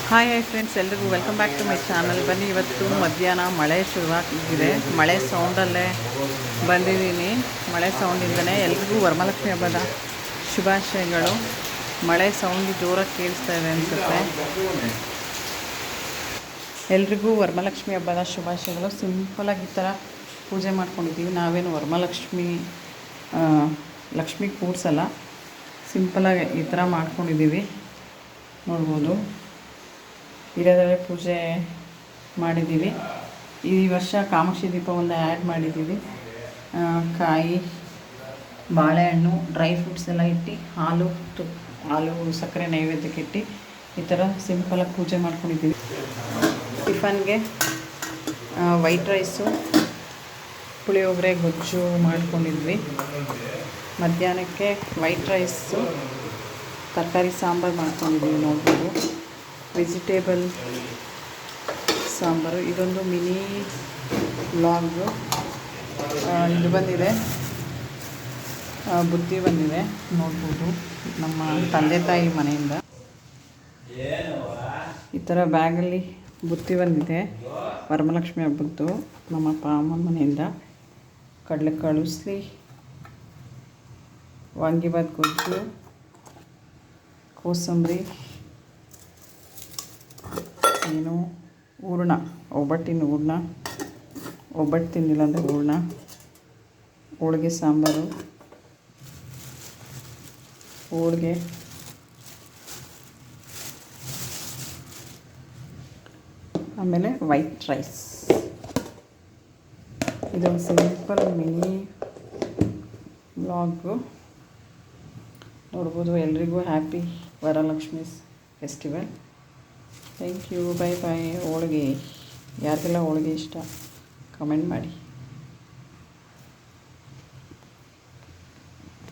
Hi friends, ಎಲ್ರಿಗೂ welcome back to my channel. ಬನ್ನಿ, ಇವತ್ತು ಮಧ್ಯಾಹ್ನ ಮಳೆ ಶುರುವಾಗಿದೆ. ಮಳೆ ಸೌಂಡಲ್ಲೇ ಬಂದಿದ್ದೀನಿ. ಮಳೆ ಸೌಂಡಿಂದನೇ ಎಲ್ರಿಗೂ ವರಮಹಾಲಕ್ಷ್ಮಿ ಹಬ್ಬದ ಶುಭಾಶಯಗಳು. ಮಳೆ ಸೌಂಡ್ ಜೋರಾಗಿ ಕೇಳಿಸ್ತಾ ಇದೆ ಅನಿಸುತ್ತೆ. ಎಲ್ರಿಗೂ ವರಮಹಾಲಕ್ಷ್ಮಿ ಹಬ್ಬದ ಶುಭಾಶಯಗಳು. ಸಿಂಪಲಾಗಿ ಈ ಥರ ಪೂಜೆ ಮಾಡ್ಕೊಂಡಿದ್ದೀವಿ. ನಾವೇನು ವರಮಹಾಲಕ್ಷ್ಮಿ ಲಕ್ಷ್ಮಿ ಕೂರಿಸಲ್ಲ, ಸಿಂಪಲಾಗಿ ಈ ಥರ ಮಾಡ್ಕೊಂಡಿದ್ದೀವಿ. ನೋಡ್ಬೋದು, ಇರೋದಲ್ಲೇ ಪೂಜೆ ಮಾಡಿದ್ದೀವಿ. ಈ ವರ್ಷ ಕಾಮಾಕ್ಷಿ ದೀಪ ಒಂದು ಆ್ಯಡ್ ಮಾಡಿದ್ದೀವಿ. ಕಾಯಿ, ಬಾಳೆಹಣ್ಣು, ಡ್ರೈ ಫ್ರೂಟ್ಸ್ ಎಲ್ಲ ಇಟ್ಟು ಹಾಲು ಸಕ್ಕರೆ ನೈವೇದ್ಯಕ್ಕೆ ಇಟ್ಟು ಈ ಥರ ಸಿಂಪಲಾಗಿ ಪೂಜೆ ಮಾಡ್ಕೊಂಡಿದ್ದೀವಿ. ಟಿಫನ್ಗೆ ವೈಟ್ ರೈಸು, ಪುಳಿಯೋಗರೆ, ಗೊಜ್ಜು ಮಾಡ್ಕೊಂಡಿದ್ವಿ. ಮಧ್ಯಾಹ್ನಕ್ಕೆ ವೈಟ್ ರೈಸು, ತರಕಾರಿ ಸಾಂಬಾರು ಮಾಡ್ಕೊಂಡಿದ್ದೀವಿ. ನೋಡ್ಬೋದು, ವೆಜಿಟೇಬಲ್ ಸಾಂಬಾರು. ಇದೊಂದು ಮಿನಿ ವ್ಲಾಗು. ಇದು ಬಂದಿದೆ, ಬುತ್ತಿ ಬಂದಿದೆ. ನೋಡ್ಬೋದು, ನಮ್ಮ ತಂದೆ ತಾಯಿ ಮನೆಯಿಂದ ಈ ಥರ ಬ್ಯಾಗಲ್ಲಿ ಬುತ್ತಿ ಬಂದಿದೆ. ವರಮಹಾಲಕ್ಷ್ಮಿ ಹಬ್ಬದ್ದು ನಮ್ಮ ಅಪ್ಪ ಅಮ್ಮನ ಮನೆಯಿಂದ. ಕಡಲೆಕಾಳು ಉಸ್ಲಿ, ವಾಂಗಿಬಾತ್ ಗೊಜ್ಜು, ಕೋಸಂಬರಿ, ಏನು ಹೂರ್ಣ, ಒಬ್ಬಟ್ಟಿನ ಹೂರ್ಣ, ಒಬ್ಬಟ್ಟು ತಿಂದಿಲ್ಲ ಅಂದರೆ ಹೂರ್ಣ, ಹೋಳಿಗೆ ಸಾಂಬಾರು, ಹೋಳಿಗೆ, ಆಮೇಲೆ ವೈಟ್ ರೈಸ್. ಇದೊಂದು ಸಿಂಪಲ್ ಮಿನಿ ವ್ಲಾಗು. ನೋಡ್ಬೋದು. ಎಲ್ರಿಗೂ happy Varalakshmi festival. Thank you. Bye bye. ಹೋಳಿಗೆ, ಯಾರಿಗೆಲ್ಲ ಹೋಳಿಗೆ ಇಷ್ಟ ಕಮೆಂಟ್ ಮಾಡಿ.